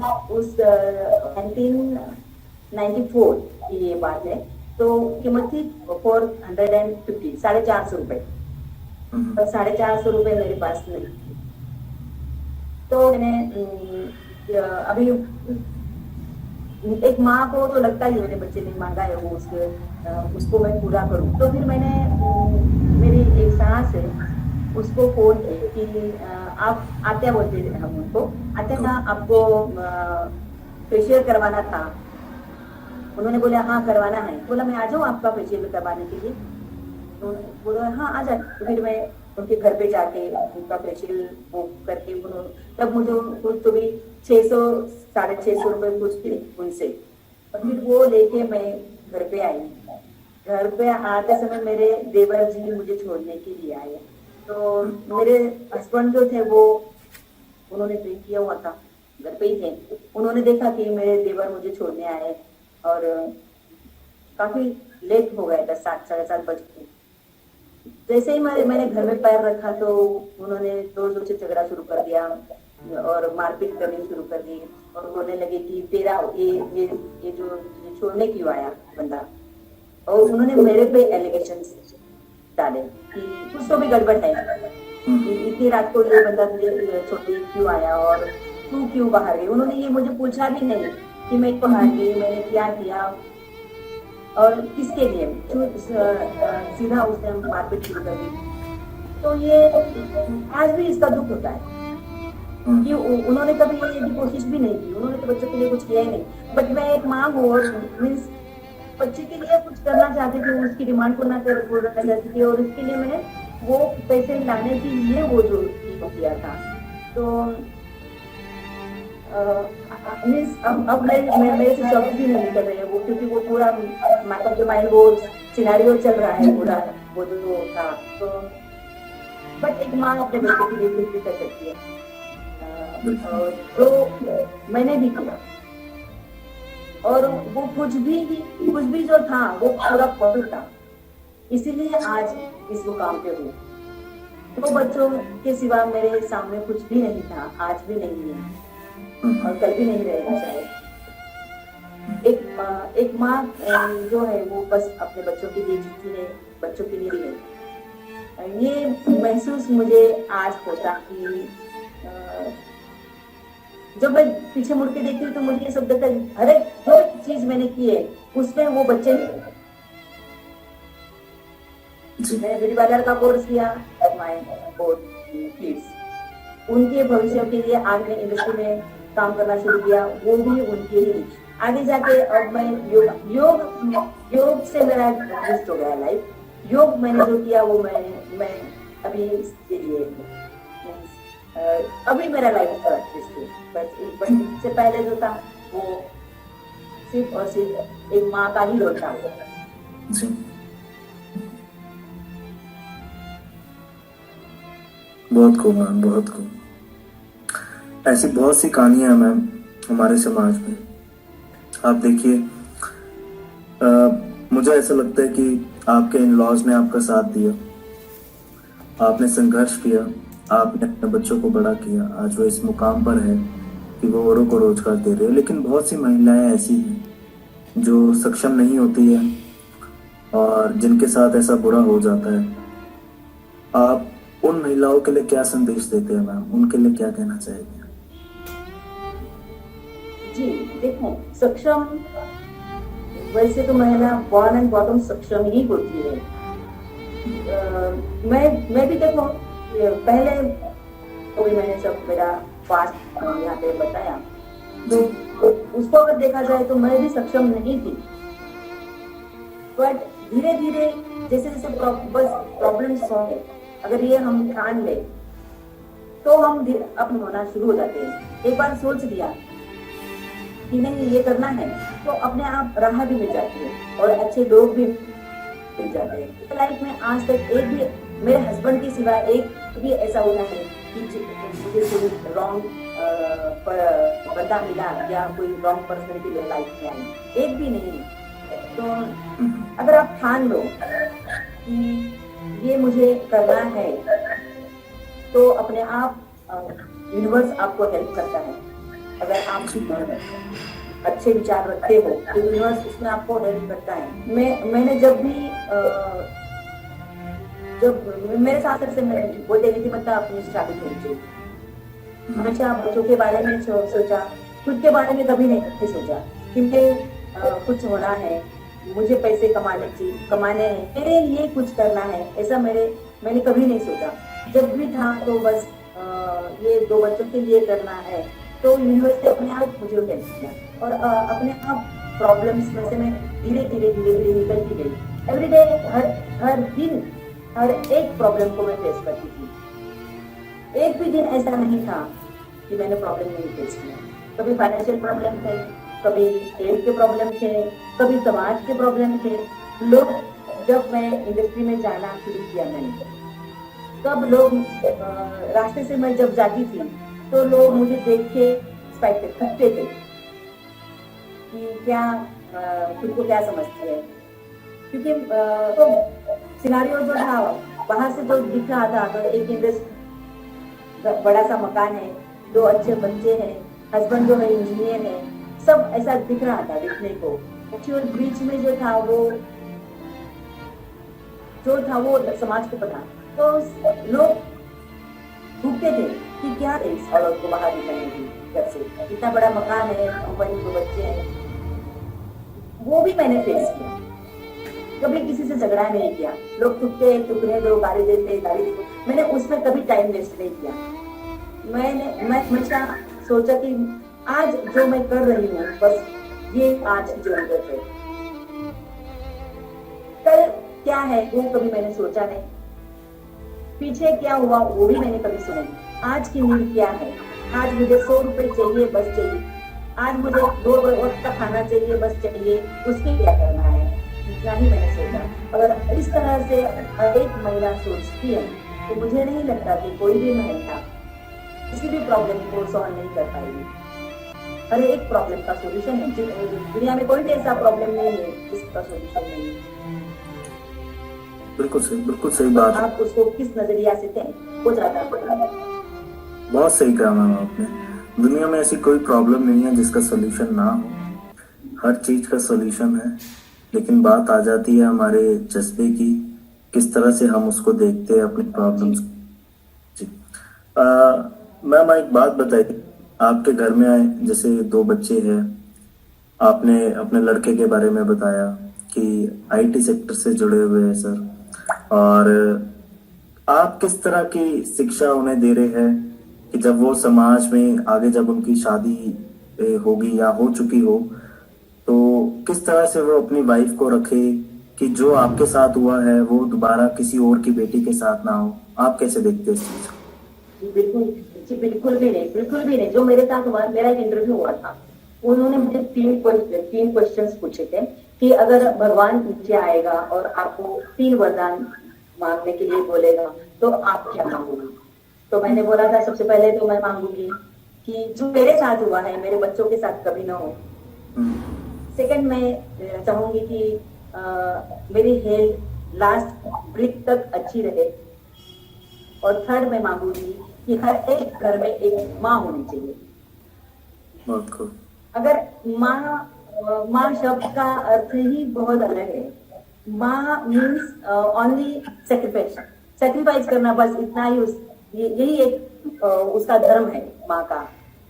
1994 की ये बात है। तो कीमत थी 450, 450 रुपए। हम्म। पर 450 रुपए मेरे पास नहीं थे। तो मैंने अभी एक माँ को तो लगता ही मेरे बच्चे ने मांगा है वो उसको मैं पूरा करूं। तो फिर मैंने मेरी एक सास है उसको फोन कि आप आत्या बोलते थे हम उनको, आत्या का आपको फेशियल करवाना था उन्होंने बोला हाँ करवाना है, बोला मैं आ जाऊँ आपका फेशियल करवाने के लिए, तो बोला हाँ आ जा। तो फिर मैं उनके घर पे जाके उनका फेशियल वो करके उन्होंने, तब मुझे कुछ तो भी 600 650 रुपए कुछ थे उनसे, और फिर वो लेके मैं घर पे आई। घर पे आते समय मेरे देवर जी मुझे छोड़ने के लिए आए, तो मेरे हस्बैंड जो थे वो उन्होंने ड्रिंक किया हुआ था, घर पे ही थे। उन्होंने देखा कि मेरे देवर मुझे छोड़ने आए और काफी लेट हो गया था, 7 साढ़े 7 बज गए। जैसे ही मैंने घर में पैर रखा तो उन्होंने जोर जोर से झगड़ा शुरू कर दिया और मारपीट करनी शुरू कर दी, और बोलने लगे कि तेरा ये जो तुझे छोड़ने क्यों आया बंदा, और उन्होंने मेरे पे एलिगेशन डाले कि कुछ तो भी गड़बड़ है, कि इतनी रात को ये बंदा तुझे छोड़ने क्यों आया और तू क्यों बाहर गई। उन्होंने ये मुझे पूछा भी नहीं कि मैं बाहर गई, मैंने क्या किया और किसके लिए, सीधा उसने मारपीट शुरू कर दी। तो ये आज भी इसका दुख होता है कि उन्होंने कभी ये भी कोशिश भी नहीं की, उन्होंने तो बच्चों के लिए कुछ किया ही नहीं। बट मैं एक माँ हूँ और मीन्स बच्चे के लिए कुछ करना चाहती थी, उसकी डिमांड को ना पूरा करना चाहती थी, और उसके लिए मैंने वो पैसे लाने के लिए वो जो किया था। तो मीन्स अब मैं मेरे से शब्द भी नहीं कर रही है वो, क्योंकि वो पूरा माइंड वो सिनेरियो चल रहा है पूरा वो जो था। तो बट एक माँ अपने बच्चे के लिए कुछ भी कर सकती है, तो मैंने भी किया, और वो कुछ भी जो था वो पूरा परफेक्ट था, इसीलिए आज इस मुकाम पे हूँ। तो बच्चों के सिवा मेरे सामने कुछ भी नहीं था, आज भी नहीं है और कल भी नहीं रहेगा शायद। एक माँ जो है वो बस अपने बच्चों के लिए जीती है, बच्चों के लिए है। ये महसूस मुझे आज होता कि जब मैं पीछे मुड़ के देखती हूँ तो मुझे ये सब लगता है हर एक जो चीज मैंने की है उसमें वो बच्चे मैंने ब्यूटी पार्लर का कोर्स किया, उनके भविष्य के लिए आगे इंडस्ट्री में काम करना शुरू किया, वो भी उनके ही आगे जाके। अब मैं योग से मेरा इंटरेस्ट हो गया लाइफ, योग मैंने जो किया वो मैं अभी इसके लिए अभी मेरा लाइफ का इंटरेस्ट है। बट इससे पहले जो था वो सिर्फ और सिर्फ एक माँ का ही रोल था। बहुत खूब मैम, बहुत खूब। ऐसी बहुत सी कहानियां हैं मैम हमारे समाज में। आप देखिए, मुझे ऐसा लगता है कि आपके इन लॉज ने आपका साथ दिया, आपने संघर्ष किया, आपने अपने बच्चों को बड़ा किया, आज वो इस मुकाम पर है कि वो औरों को रोजगार दे रहे हैं। लेकिन बहुत सी महिलाएं ऐसी हैं जो सक्षम नहीं होती है और जिनके साथ ऐसा बुरा हो जाता है। आप उन महिलाओं के लिए क्या संदेश देते हैं मैम, उनके लिए क्या कहना चाहेंगे? जी देखो, सक्षम वैसे तो महिला बॉर्न एंड बॉटम सक्षम ही होती है। मैं भी देखो पहले कोई मैंने सब मेरा पास्ट यहाँ पे बताया, तो उसको अगर देखा जाए तो मैं भी सक्षम नहीं थी। बट धीरे धीरे जैसे जैसे प्रॉब्लम्स होंगे, अगर ये हम ठान ले तो हम अपने होना शुरू हो जाते हैं। एक बार सोच लिया कि नहीं ये करना है तो अपने आप राह भी मिल जाती है और अच्छे लोग भी मिल जाते हैं। लाइफ में आज तक एक भी मेरे हस्बैंड के सिवा एक भी ऐसा हुआ है कि मुझे कोई रॉन्ग बंदा मिला या कोई रॉन्ग पर्सनैलिटी मेरे लाइफ में आई, एक भी नहीं। तो अगर आप ठान लो कि ये मुझे करना है तो अपने आप यूनिवर्स आपको हेल्प करता है। अगर आप अच्छे विचार रखते हो तो यूनिवर्स उसमें आपको हेल्प करता है। मैंने जब भी जब मेरे साथ से बोलते नहीं थी मतलब अपनी शादी होनी चाहिए, हमेशा बच्चों के बारे में सोचा, खुद के बारे में कभी नहीं सोचा कि मुझे कुछ होना है, मुझे पैसे कमाने हैं, मेरे लिए कुछ करना है, ऐसा मैंने कभी नहीं सोचा। जब भी था तो बस ये 2 बच्चों के लिए करना है, तो यूनिवर्स ने अपने आप मुझे हेल्प किया और अपने आप प्रॉब्लम्स में से मैं धीरे धीरे धीरे धीरे निकलती गई। एवरीडे हर दिन हर एक प्रॉब्लम को मैं फेस करती थी। एक भी दिन ऐसा नहीं था कि मैंने प्रॉब्लम नहीं फेस किया। कभी फाइनेंशियल प्रॉब्लम थे, कभी हेल्थ के प्रॉब्लम थे, कभी समाज के प्रॉब्लम थे। लोग, जब मैं इंडस्ट्री में जाना शुरू किया मैंने, तब लोग रास्ते से मैं जब जाती थी तो लोग मुझे देख के पूछते थे कि क्या खुद को क्या समझती है, क्योंकि तो सिनारियो जो था बाहर से जो दिख रहा था, तो एक इंडस्ट्री, बड़ा सा मकान है, 2 अच्छे बच्चे हैं, हस्बैंड जो है इंजीनियर है, सब ऐसा दिख रहा था दिखने को। एक्चुअल बीच में जो था वो समाज को पता। तो लोग भूखते थे कि क्या है इस औरत को बाहर निकलने की घर से, इतना बड़ा मकान है, कंपनी के बच्चे हैं। वो भी मैंने फेस किया। कभी किसी से झगड़ा नहीं किया। लोग टुकड़े दो, गाली देते, मैंने उसमें कभी टाइम वेस्ट नहीं किया। मैं हमेशा सोचा कि आज जो मैं कर रही हूँ, बस ये आज की जरूरत है। कल क्या है वो कभी मैंने सोचा नहीं। पीछे क्या हुआ वो भी मैंने कभी सुना नहीं। आज की नीड क्या है? आज मुझे 100 रुपए चाहिए, बस चाहिए। आज मुझे 2 वक्त का खाना चाहिए, बस चाहिए। उसके क्या करना है, इतना ही मैंने सोचा। अगर इस तरह से हर एक महिला सोचती है तो मुझे नहीं लगता कि कोई भी महिला किसी भी प्रॉब्लम को सॉल्व नहीं कर पाएगी। हर एक प्रॉब्लम का सोल्यूशन है। दुनिया में कोई भी ऐसा प्रॉब्लम नहीं है जिसका सोल्यूशन नहीं है। बिल्कुल सही बात है। आप उसको किस नजरिया से थे वो ज्यादा बहुत सही कहा मैम आपने। दुनिया में ऐसी कोई प्रॉब्लम नहीं है जिसका सोल्यूशन ना हो। हर चीज का सोल्यूशन है, लेकिन बात आ जाती है हमारे जज्बे की, किस तरह से हम उसको देखते हैं अपनी प्रॉब्लम्स। जी मैम एक बात बताइए, आपके घर में जैसे 2 बच्चे हैं, आपने अपने लड़के के बारे में बताया कि आईटी सेक्टर से जुड़े हुए हैं सर, और आप किस तरह की शिक्षा उन्हें दे रहे हैं कि जब वो समाज में आगे, जब उनकी शादी होगी या हो चुकी हो, तो किस तरह से वो अपनी वाइफ को रखे कि जो आपके साथ हुआ है वो दोबारा किसी और की बेटी के साथ ना हो। आप कैसे देखते हैं इस चीज को? बिल्कुल भी नहीं। जो मेरे साथ हुआ, मेरा एक इंटरव्यू हुआ था, उन्होंने मुझे 3 क्वेश्चंस पूछे थे कि अगर भगवान नीचे आएगा और आपको 3 वरदान मांगने के लिए बोलेगा तो आप क्या मांगोगे? तो मैंने बोला था सबसे पहले तो मैं मांगूंगी कि जो मेरे साथ हुआ है मेरे बच्चों के साथ कभी ना हो। सेकंड, मैं चाहूंगी कि मेरी हेल्थ लास्ट ब्रेक तक अच्छी रहे। और थर्ड, मैं मांगूंगी कि हर एक घर में एक माँ होनी चाहिए। अगर माँ शब्द का अर्थ ही बहुत अलग है। माँ मीन्स ओनली सेक्रीफाइस करना, बस इतना ही। यही एक उसका धर्म है माँ का।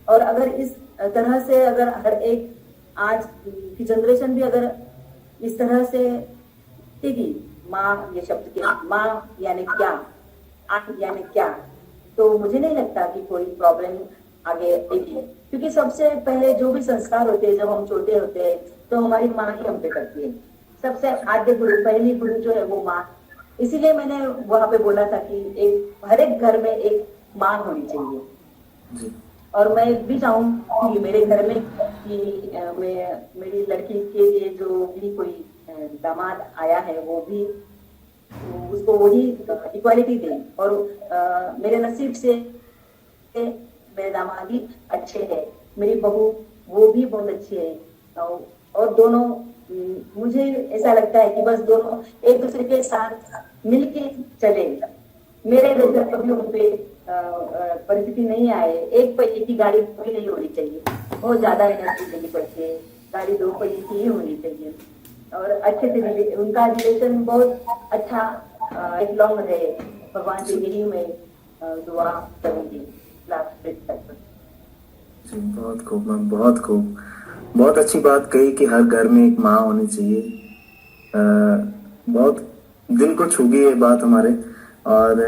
और अगर इस तरह से अगर हर एक आज की जनरेशन भी अगर इस तरह से देगी, माँ ये शब्द के माँ यानी क्या, यानी क्या, तो मुझे नहीं लगता कि कोई प्रॉब्लम आगे आएगी। क्योंकि सबसे पहले जो भी संस्कार होते हैं जब हम छोटे होते हैं तो हमारी माँ ही हम पे करती है। सबसे आद्य गुरु, पहली गुरु जो है वो माँ। इसीलिए मैंने वहां पे बोला था कि हर एक घर में एक माँ होनी चाहिए। और मैं भी चाहूंगी मेरे घर में कि मेरी लड़की के लिए जो भी कोई दामाद आया है वो भी उसको वही इक्वालिटी दे। और मेरे नसीब से मेरे दामाद भी अच्छे हैं, मेरी बहू वो भी बहुत अच्छी है। और दोनों, मुझे ऐसा लगता है कि बस दोनों एक दूसरे के साथ मिलके चले। मेरे घर कभी उन पे परिस्थिति नहीं आए। एक पहिए की गाड़ी कभी नहीं होनी चाहिए, बहुत ज्यादा एनर्जी देनी पड़ती है। गाड़ी 2 पहिए की ही होनी चाहिए। और अच्छे से उनका रिलेशन बहुत अच्छा एक लॉन्ग रहे। भगवान से यही मैं दुआ करूंगी लास्ट तक। बहुत खूब मैम, बहुत खूब। बहुत अच्छी बात कही कि हर घर में एक माँ होनी चाहिए। बहुत दिल को छू गई ये बात हमारे। और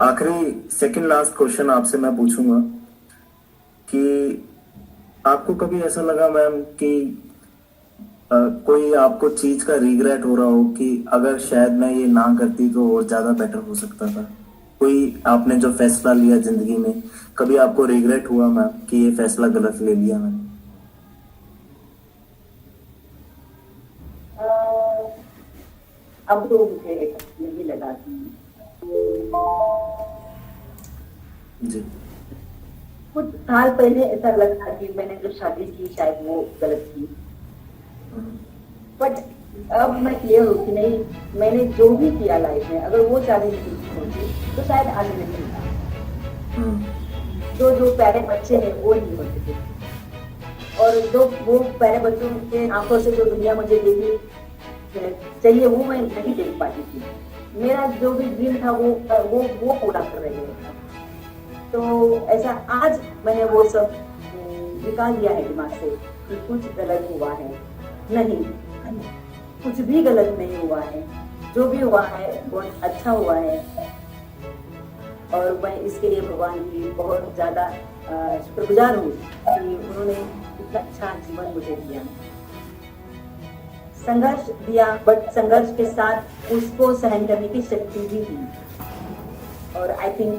आखिरी सेकंड लास्ट क्वेश्चन आपसे मैं पूछूंगा कि आपको कभी ऐसा लगा मैम कि कोई आपको चीज का रिग्रेट हो रहा हो कि अगर शायद मैं ये ना करती तो और ज्यादा बेटर हो सकता था? कोई आपने जो फैसला लिया जिंदगी में, कभी आपको रिग्रेट हुआ मैम कि ये फैसला गलत ले लिया मैंने? अब तो मुझे नहीं लगा कि जी। कुछ साल पहले ऐसा लगा कि मैंने जो शादी की शायद वो गलत की, बट अब मैं क्लियर हूँ कि नहीं, मैंने जो भी किया लाइफ में अगर वो शादी नहीं की होती तो शायद आगे नहीं मिलता। जो जो प्यारे बच्चे हैं वो नहीं होते थे, और जो वो प्यारे बच्चों के आंखों से जो दुनिया मुझे देखी चाहिए वो मैं नहीं देख पाती थी। मेरा जो भी ड्रीम था वो पूरा कर रही है। तो ऐसा आज मैंने वो सब निकाल दिया है दिमाग से कि कुछ गलत हुआ है, नहीं, कुछ भी गलत नहीं हुआ है। जो भी हुआ है बहुत अच्छा हुआ है, और मैं इसके लिए भगवान की बहुत ज्यादा शुक्रगुजार हूँ कि उन्होंने इतना अच्छा जीवन मुझे दिया, संघर्ष दिया, बट संघर्ष के साथ उसको सहन करने की शक्ति भी दी। और आई थिंक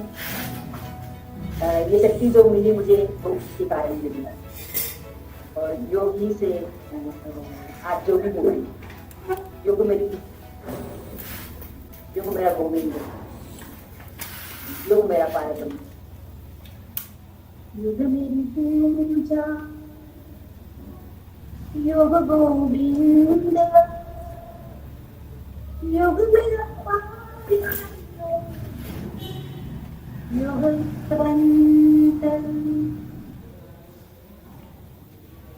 ये शक्ति जो मिली मुझे वो उसके कारण मिली, और योग ही से आज जो भी हो गई। योग मेरा गोविंद, योग मेरा पारब्रह्म, योग मेरी पूजा, योग गोविंद, योग मेरा पारब्रह्म, योग बंधन।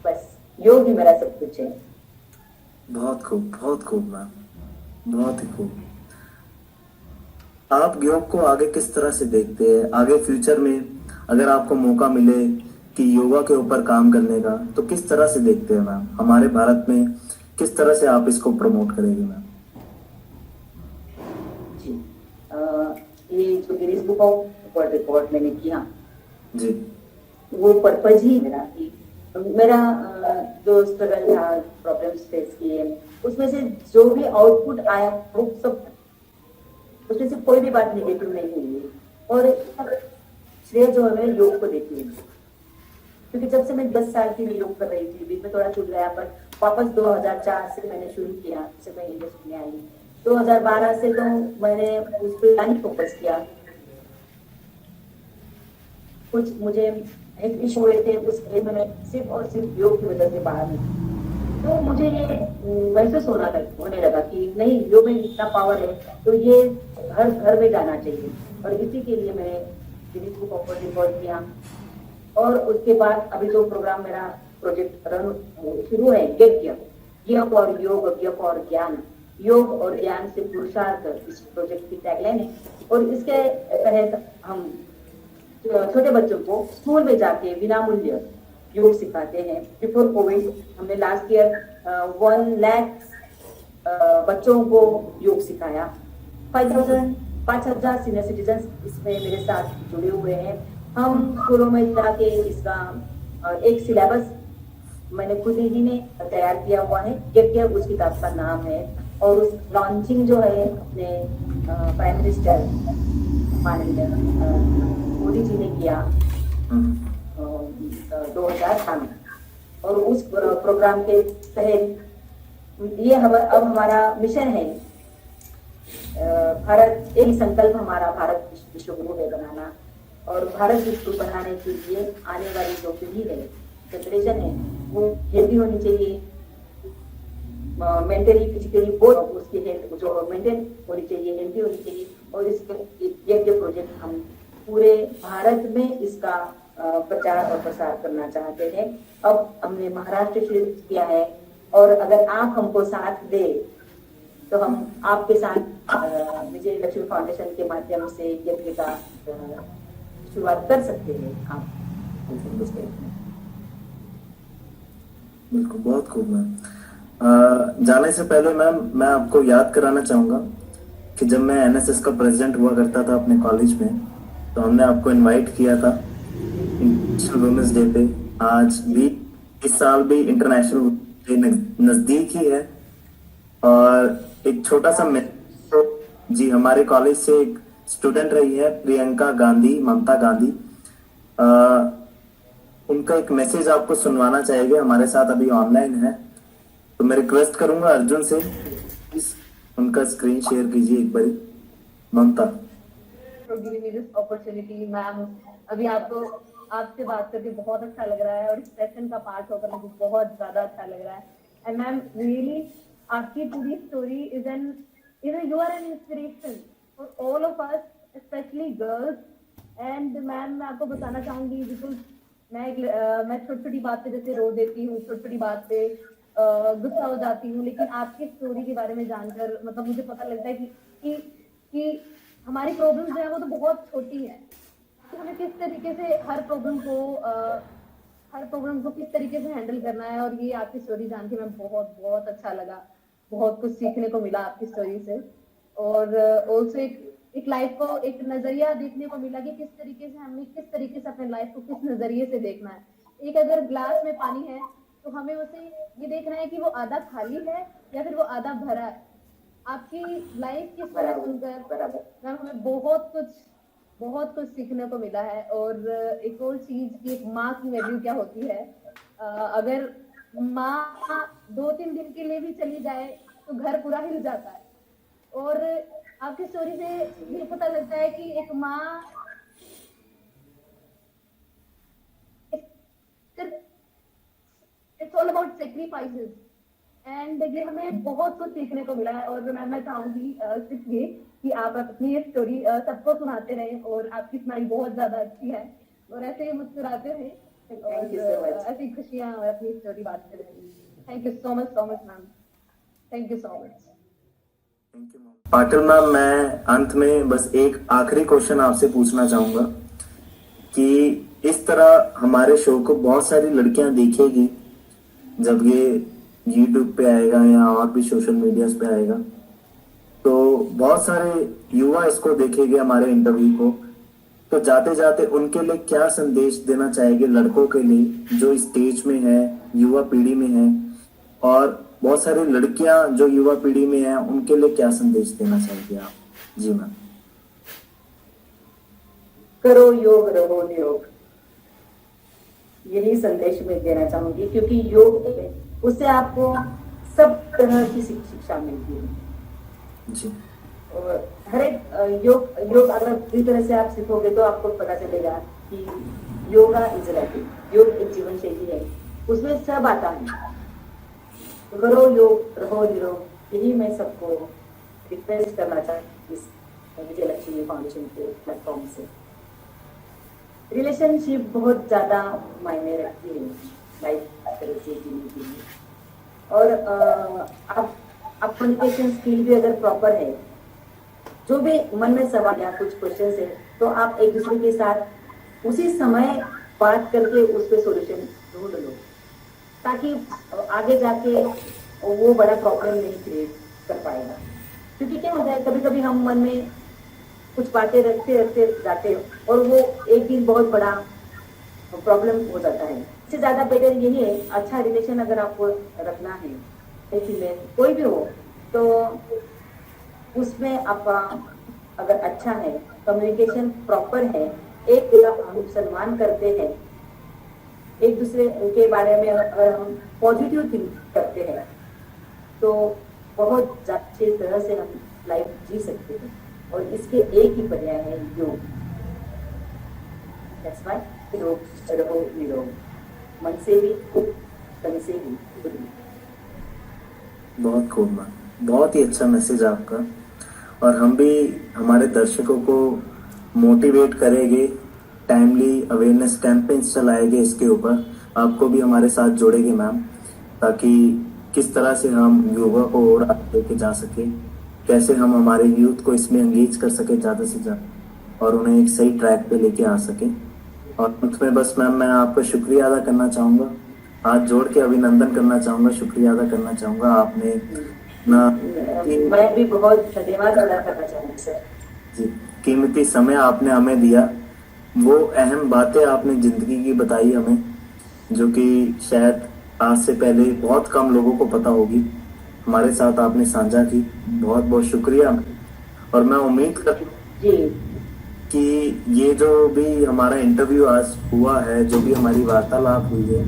बस योग ही मेरा सब कुछ है। बहुत खूब मैम, बहुत ही खूब। आप योग को आगे किस तरह से देखते हैं? आगे फ्यूचर में अगर आपको मौका मिले कि योगा के ऊपर काम करने का, तो किस तरह से देखते हैं मैम? हमारे भारत में किस तरह से आप इसको प्रमोट करेंगे मैम? जी, ये जो Guinness Book of World record मैंने किया जी, वो पर्पज ही मेरा कि मेरा जो स्ट्रगल था, प्रॉब्लम्स फेस किए, उसमें से जो भी आउटपुट आया वो सब, उसमें से कोई भी बात नेगेटिव नहीं हुई, और श्रेय जो है मैं योग को देती हूँ। क्योंकि जब से मैं 10 साल की मैं योग कर रही थी, बीच में थोड़ा छूट गया, पर वापस 2004 से मैंने शुरू किया, जब मैं इंडस्ट्री में आई 2012 से, तो मैंने उस पर नहीं फोकस किया। कुछ मुझे एक इशू हुए थे, उस में मैं सिर्फ और सिर्फ योग की वजह से बाहर निकली। तो मुझे ये महसूस होने लगा कि नहीं, योग में इतना पावर है तो ये हर घर में जाना चाहिए, और इसी के लिए मैंने Guinness Book of World record किया। और उसके बाद अभी जो प्रोग्राम मेरा प्रोजेक्ट रन शुरू है, यज्ञ और योग, यज्ञ और ज्ञान, योग और ज्ञान से पुरुषार्थ, इस प्रोजेक्ट की टैगलाइन है। और इसके तहत हम छोटे बच्चों को स्कूल में जाके बिना मूल्य योग सिखाते हैं। बिफोर कोविड हमने लास्ट ईयर 1 लाख बच्चों को योग सिखाया। 5,000 सीनियर सिटीजन इसमें मेरे साथ जुड़े हुए हैं। हम स्कूलों में जाके इसका एक सिलेबस मैंने खुद ही ने तैयार किया हुआ है, यज्ञ उस किताब का नाम है। और उस लॉन्चिंग जो है अपने प्राइम मिनिस्टर माननीय मोदी जी ने किया 2000 में। और उस प्रोग्राम के तहत ये अब हमारा मिशन है, भारत, एक संकल्प हमारा, भारत विश्व गुरु है बनाना। और भारत विश्व बनाने के लिए आने वाली जो पीढ़ी है, जनरेशन है, वो हेल्दी होनी चाहिए, मेंटली फिजिकली बोथ उसकी हेल्थ जो मेंटेन होनी चाहिए, हेल्दी होनी चाहिए। और इसके यज्ञ प्रोजेक्ट हम पूरे भारत में इसका प्रचार और प्रसार करना चाहते हैं। अब हमने महाराष्ट्र शुरू किया है, और अगर आप हमको साथ दे तो हम आपके साथ विजय लक्ष्मी फाउंडेशन के माध्यम से यज्ञ का शुरुआत कर सकते हैं। आप बिल्कुल, बहुत खूब मैम। जाने से पहले मैम मैं आपको याद कराना चाहूंगा कि जब मैं एनएसएस का प्रेसिडेंट हुआ करता था अपने कॉलेज में, तो हमने आपको इनवाइट किया था इंटरनेशनल वुमेन्स डे पे। आज भी इस साल भी इंटरनेशनल ये नजदीक ही है। और एक छोटा सा जी, हमारे कॉलेज से एक स्टूडेंट रही है प्रियंका गांधी, ममता गांधी। अ, उनका एक मैसेज आपको सुनवाना चाहेंगे, हमारे साथ अभी ऑनलाइन है। तो मैं रिक्वेस्ट करूंगा अर्जुन से, प्लीज उनका स्क्रीन शेयर कीजिए एक बारी। ममता। for giving me this opportunity, ma'am. अभी आपको आपसे बात करके बहुत अच्छा लग रहा है और इस सेशन का पार्ट होकर मुझे बहुत ज्यादा अच्छा लग रहा है। एंड मैम रियली आपकी पूरी story you are an inspiration for all of us, specially girls. And ma'am मैं आपको बताना चाहूंगी, बिल्कुल मैं छोटी छोटी बात पे जैसे रो देती हूँ, छोटी छोटी बात पे गुस्सा हो जाती हूँ, लेकिन आपकी स्टोरी के बारे में जानकर मतलब मुझे पता लगता है कि हमारी प्रॉब्लम जो है वो तो बहुत छोटी है, कि हमें किस तरीके से हर प्रॉब्लम को किस तरीके से हैंडल करना है। और ये आपकी स्टोरी जान के मैं बहुत बहुत अच्छा लगा, बहुत कुछ सीखने को मिला आपकी स्टोरी से। और ऑल्सो एक लाइफ को एक नजरिया देखने को मिला कि किस तरीके से हमें किस तरीके से अपने लाइफ को किस नजरिए से देखना है। एक अगर ग्लास में पानी है तो हमें उसे ये देखना है कि वो आधा खाली है या फिर वो आधा भरा है। आपकी लाइफ की स्टोरी सुनकर मैम हमें बहुत कुछ सीखने को मिला है। और एक और चीज कि एक माँ की वैल्यू क्या होती है। अगर माँ 2-3 दिन के लिए भी चली जाए तो घर पूरा हिल जाता है। और आपकी स्टोरी से ये पता लगता है कि एक माँ it's all about sacrifices. And ये हमें बहुत कुछ सीखने को मिला है। और मैं चाहूंगी सिर्फ ये कि आप अपनी ये स्टोरी सबको सुनाते रहें और आपकी स्माइल बहुत ज्यादा अच्छी है और ऐसे ही मुस्कुराते रहें और ऐसी खुशियां अपनी स्टोरी बांटते रहें। Thank you so much ma'am, thank you so much. Patil ma'am, मैं अंत में बस एक आखिरी क्वेश्चन आपसे पूछना चाहूंगा कि इस तरह हमारे शो को बहुत सारी लड़कियां देखेगी जब ये YouTube पे आएगा या और भी सोशल मीडियाज पे आएगा, तो बहुत सारे युवा इसको देखेंगे हमारे इंटरव्यू को। तो जाते जाते उनके लिए क्या संदेश देना चाहेंगे लड़कों के लिए जो स्टेज में है, युवा पीढ़ी में है, और बहुत सारी लड़कियां जो युवा पीढ़ी में है उनके लिए क्या संदेश देना चाहेंगे आप? जी मैम। करो योग, रहो निरोग, यही संदेश मैं देना चाहूंगी। क्योंकि योग उससे आपको सब तरह की शिक्षा मिलती है जी। और हर एक योग अगर पूरी तरह से आप सीखोगे तो आपको पता चलेगा कि योगा इज लाइफ, योग एक जीवन शैली है, उसमें सब आता है। तो करो योग, रहो निरोग, यही मैं सबको रिक्वेस्ट करना चाहती इस विजयलक्ष्मी फाउंडेशन के प्लेटफॉर्म से। रिलेशनशिप बहुत ज्यादा मायने रखती है लाइफ तरह से जीने के लिए। और आप कम्युनिकेशन स्किल भी अगर प्रॉपर है, जो भी मन में सवाल या कुछ क्वेश्चन है तो आप एक दूसरे के साथ उसी समय बात करके उस पर सोल्यूशन ढूंढ लो, ताकि आगे जाके वो बड़ा प्रॉब्लम नहीं क्रिएट कर पाएगा। क्योंकि क्या होता है, कभी कभी हम मन में कुछ बातें रखते रखते जाते हैं और वो एक दिन बहुत बड़ा प्रॉब्लम हो जाता है। इससे ज्यादा बेटर यही है, अच्छा रिलेशन अगर आपको रखना है, फीमेल कोई भी हो, तो उसमें आपका अगर अच्छा है, कम्युनिकेशन प्रॉपर है, एक दूसरा हम सम्मान करते हैं, एक दूसरे के बारे में अगर हम पॉजिटिव थिंक करते हैं तो बहुत अच्छी तरह से हम लाइफ जी सकते हैं। और इसके एक ही पर्याय है योग। That's why योग, रहो निरोग, मन से भी, तन से भी, खुद भी। बहुत खूब मैम, बहुत ही अच्छा मैसेज आपका। और हम भी हमारे दर्शकों को मोटिवेट करेंगे, टाइमली अवेयरनेस कैंपेन्स चलाएंगे इसके ऊपर, आपको भी हमारे साथ जोड़ेंगे मैम, ताकि किस तरह से हम योगा को और आगे लेके जा सके, कैसे हम हमारे यूथ को इसमें एंगेज कर सके ज़्यादा से ज़्यादा और उन्हें एक सही ट्रैक पे लेके आ सके। और अंत में बस मैम मैं आपका शुक्रिया अदा करना चाहूँगा, हाथ जोड़ के अभिनंदन करना चाहूँगा, शुक्रिया अदा करना चाहूँगा। आपने मैं भी बहुत धन्यवाद अदा करना चाहूँगी सर जी, कीमती समय आपने हमें दिया, वो अहम बातें आपने जिंदगी की बताई हमें, जो कि शायद आज से पहले बहुत कम लोगों को पता होगी, हमारे साथ आपने साझा की। बहुत बहुत शुक्रिया। और मैं उम्मीद करता हूँ जी कि ये जो भी हमारा इंटरव्यू आज हुआ है, जो भी हमारी वार्तालाप हुई है,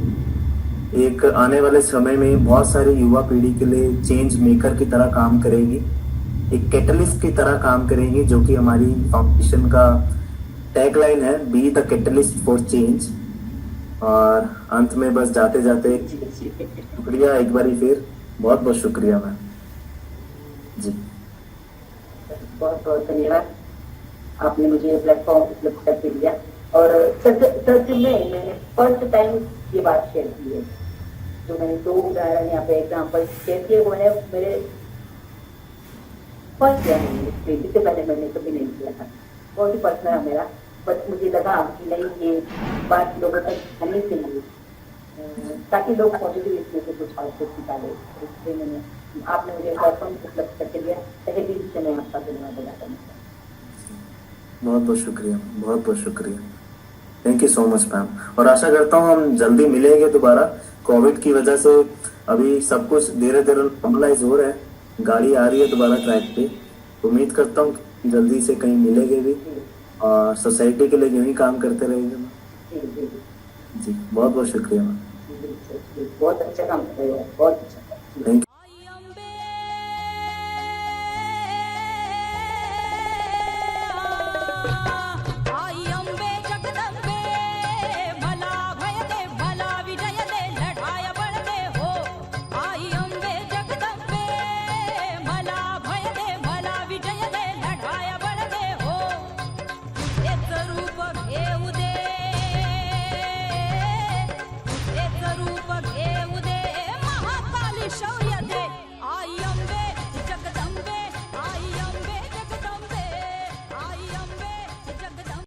एक आने वाले समय में बहुत सारी युवा पीढ़ी के लिए चेंज मेकर की तरह काम करेगी, एक कैटलिस्ट की तरह काम करेगी, जो कि हमारी फाउंडेशन का टैगलाइन है, be the catalyst for change. और अंत में बस जाते जाते जी जी शुक्रिया एक बारी फिर, बहुत बहुत शुक्रिया मैम जी। बहुत बहुत धन्यवाद, आपने मुझे ये प्लेटफॉर्म उपलब्ध करके दिया। और सच में मैंने फर्स्ट टाइम ये बात शेयर की है, जो मैंने 2 उदाहरण यहाँ पे एग्जाम्पल शेयर किए, वो है मेरे फर्स्ट टाइम, इससे पहले मैंने कभी नहीं किया था, बहुत ही पर्सनल है मेरा। बट मुझे लगा कि नहीं, ये बात लोगों तक आनी चाहिए, ताकि लोग पॉजिटिव इसमें से कुछ आउटपुट निकाले। इसलिए मैंने, आपने मुझे प्लेटफॉर्म उपलब्ध करके दिया, तहे दिल से मैं आपका धन्यवाद अदा करना चाहता हूँ। बहुत बहुत शुक्रिया, बहुत बहुत शुक्रिया। Thank you so much ma'am. और आशा करता हूँ हम जल्दी मिलेंगे दोबारा। कोविड की वजह से अभी सब कुछ धीरे धीरे नॉर्मलाइज हो रहा है, गाड़ी आ रही है दोबारा ट्रैक पे। उम्मीद करता हूँ कि जल्दी से कहीं मिलेंगे भी, और सोसाइटी के लिए यूं ही काम करते रहेंगे मैम। जी जी जी बहुत बहुत शुक्रिया मैम। बहुत अच्छा काम कर रहे हो, बहुत अच्छा। Thank you.